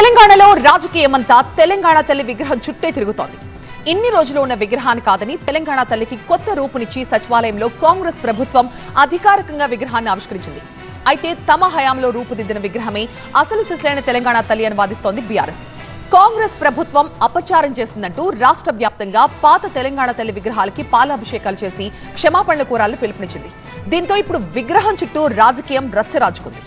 తెలంగాణలో రాజకీయమంతా తెలంగాణ తల్లి విగ్రహం చుట్టే తిరుగుతోంది. ఇన్ని రోజులు ఉన్న విగ్రహాన్ని కాదని తెలంగాణ తల్లికి కొత్త రూపునిచ్చి సచివాలయంలో కాంగ్రెస్ ప్రభుత్వం అధికారికంగా విగ్రహాన్ని ఆవిష్కరించింది. అయితే తమ హయాంలో రూపుదిద్దిన విగ్రహమే అసలు సిసలైన తెలంగాణ తల్లి అని వాదిస్తోంది బీఆర్ఎస్. కాంగ్రెస్ ప్రభుత్వం అపచారం చేస్తుందంటూ రాష్ట్ర వ్యాప్తంగా పాత తెలంగాణ తల్లి విగ్రహాలకి పాలాభిషేకాలు చేసి క్షమాపణలు కోరాలని పిలుపునిచ్చింది. దీంతో ఇప్పుడు విగ్రహం చుట్టూ రాజకీయం రచ్చరాజుకుంది.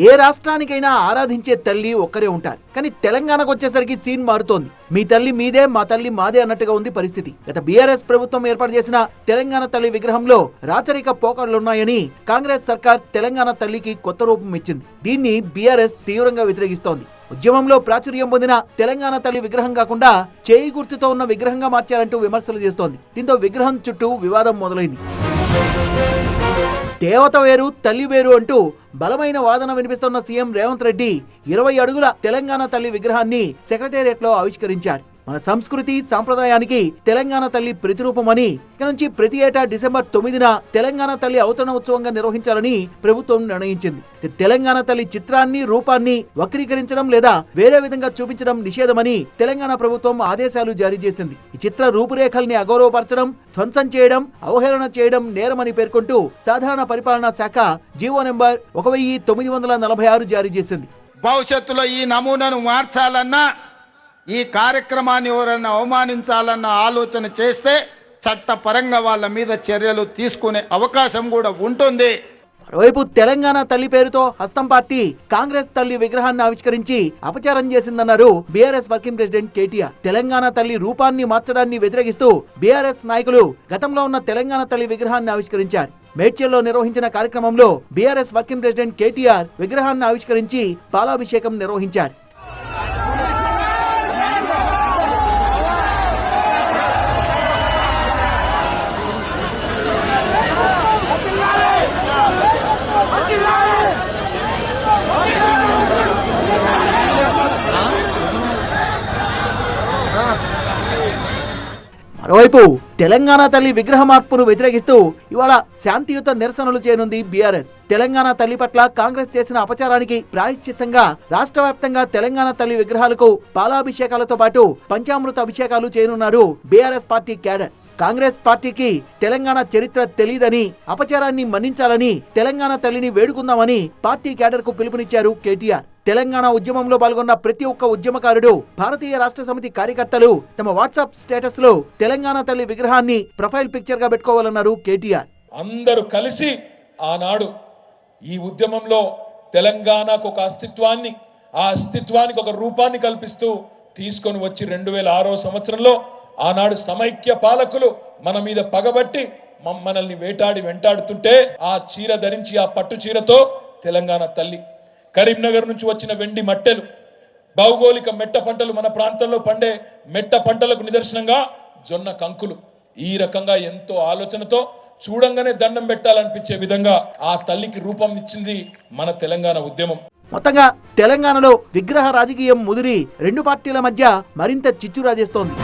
ఏ రాష్ట్రానికైనా ఆరాధించే తల్లి ఒక్కరే ఉంటారు. కానీ తెలంగాణకు వచ్చేసరికి సీన్ మారుతోంది. మీ తల్లి మీదే, మా తల్లి మాదే అన్నట్టుగా ఉంది పరిస్థితి. గత బీఆర్ఎస్ ప్రభుత్వం ఏర్పాటు చేసిన తెలంగాణ తల్లి విగ్రహంలో రాచరిక పోకడలున్నాయని కాంగ్రెస్ సర్కార్ తెలంగాణ తల్లికి కొత్త రూపం ఇచ్చింది. దీన్ని బీఆర్ఎస్ తీవ్రంగా వ్యతిరేకిస్తోంది. ఉద్యమంలో ప్రాచుర్యం పొందిన తెలంగాణ తల్లి విగ్రహం కాకుండా చేయి గుర్తుతో ఉన్న విగ్రహంగా మార్చారంటూ విమర్శలు చేస్తోంది. దీంతో విగ్రహం చుట్టూ వివాదం మొదలైంది. దేవత వేరు, తల్లి వేరు అంటూ బలమైన వాదన వినిపిస్తున్న సీఎం రేవంత్ రెడ్డి 20 అడుగుల తెలంగాణ తల్లి విగ్రహాన్ని సెక్రటేరియట్ లో ఆవిష్కరించారు. మన సంస్కృతి సాంప్రదాయానికి తెలంగాణ తల్లి ప్రతిరూపమని ఇక నుంచి ప్రతి ఏటా డిసెంబర్ 9న తెలంగాణ తల్లి అవతరణ ఉత్సవంగా నిర్వహించాలని ప్రభుత్వం నిర్ణయించింది. తెలంగాణ తల్లి చిత్రాన్ని, రూపాన్ని వక్రీకరించడం లేదా వేరే విధంగా చూపించడం నిషేధమని తెలంగాణ ప్రభుత్వం ఆదేశాలు జారీ చేసింది. ఈ చిత్ర రూపురేఖల్ని అగౌరవపరచడం, ధ్వంసం చేయడం, అవహేళన చేయడం నేరమని పేర్కొంటూ సాధారణ పరిపాలనా శాఖ జీవో నెంబర్ 1946 జారీ చేసింది. భవిష్యత్తులో ఈ నమూనాను మార్చాలన్నా, ఈ కార్యక్రమాన్ని ఎవరైనా అవమానించాలన్న ఆలోచన చేస్తే చట్టపరంగా వాళ్ళ మీద చర్యలు తీసుకునే అవకాశం కూడా ఉంటుంది. మరోవైపు తెలంగాణ తల్లి పేరుతో హస్తం పార్టీ కాంగ్రెస్ తల్లి విగ్రహాన్ని ఆవిష్కరించి అపచారం చేసిందన్నారు బీఆర్ఎస్ వర్కింగ్ ప్రెసిడెంట్ కేటీఆర్. తెలంగాణ తల్లి రూపాన్ని మార్చడాన్ని వ్యతిరేకిస్తూ బీఆర్ఎస్ నాయకులు గతంలో ఉన్న తెలంగాణ తల్లి విగ్రహాన్ని ఆవిష్కరించారు. మేడ్చల్లో నిర్వహించిన కార్యక్రమంలో బీఆర్ఎస్ వర్కింగ్ ప్రెసిడెంట్ కేటీఆర్ విగ్రహాన్ని ఆవిష్కరించి పాలాభిషేకం నిర్వహించారు. మరోవైపు తెలంగాణ తల్లి విగ్రహ మార్పును వ్యతిరేకిస్తూ ఇవాళ శాంతియుత నిరసనలు చేయనుంది బీఆర్ఎస్. తెలంగాణ తల్లి పట్ల కాంగ్రెస్ చేసిన అపచారానికి ప్రాయశ్చిత్తంగా రాష్ట్ర వ్యాప్తంగా తెలంగాణ తల్లి విగ్రహాలకు పాలాభిషేకాలతో పాటు పంచామృత అభిషేకాలు చేయనున్నారు బీఆర్ఎస్ పార్టీ క్యాడర్. కాంగ్రెస్ పార్టీకి తెలంగాణ చరిత్ర తెలీదని, అపచారాన్ని మన్నించాలని, తెలంగాణ తల్లిని వేడుకుందామని పార్టీ క్యాడర్ కు పిలుపునిచ్చారు కేటీఆర్. తెలంగాణ ఉద్యమంలో పాల్గొన్న ప్రతి ఒక్క ఉద్యమకారుడు, భారతీయ రాష్ట్ర సమితి కార్యకర్తలు తమ వాట్సాప్ స్టేటస్ లో తెలంగాణ తల్లి విగ్రహాన్ని ప్రొఫైల్ పిక్చర్ గా పెట్టుకోవాలన్నారు కేటీఆర్. అందరూ కలిసి ఆనాడు ఈ ఉద్యమంలో తెలంగాణకు ఒక అస్తిత్వాన్ని, ఆ అస్తిత్వానికి ఒక రూపాన్ని కల్పిస్తూ తీసుకొని వచ్చి 2006వ సంవత్సరంలో ఆనాడు సమైక్య పాలకులు మన మీద పగబట్టి మనల్ని వెంటాడుతుంటే ఆ చీర ధరించి, ఆ పట్టు చీరతో తెలంగాణ తల్లి, కరీంనగర్ నుంచి వచ్చిన వెండి మట్టెలు, భౌగోళిక మెట్ట పంటలు, మన ప్రాంతంలో పండే మెట్ట పంటలకు నిదర్శనంగా జొన్న కంకులు, ఈ రకంగా ఎంతో ఆలోచనతో చూడంగానే దండం పెట్టాలనిపించే విధంగా ఆ తల్లికి రూపం ఇచ్చింది మన తెలంగాణ ఉద్యమం. మొత్తంగా తెలంగాణలో విగ్రహ రాజకీయం ముదిరి రెండు పార్టీల మధ్య మరింత చిచ్చు రాజేస్తోంది.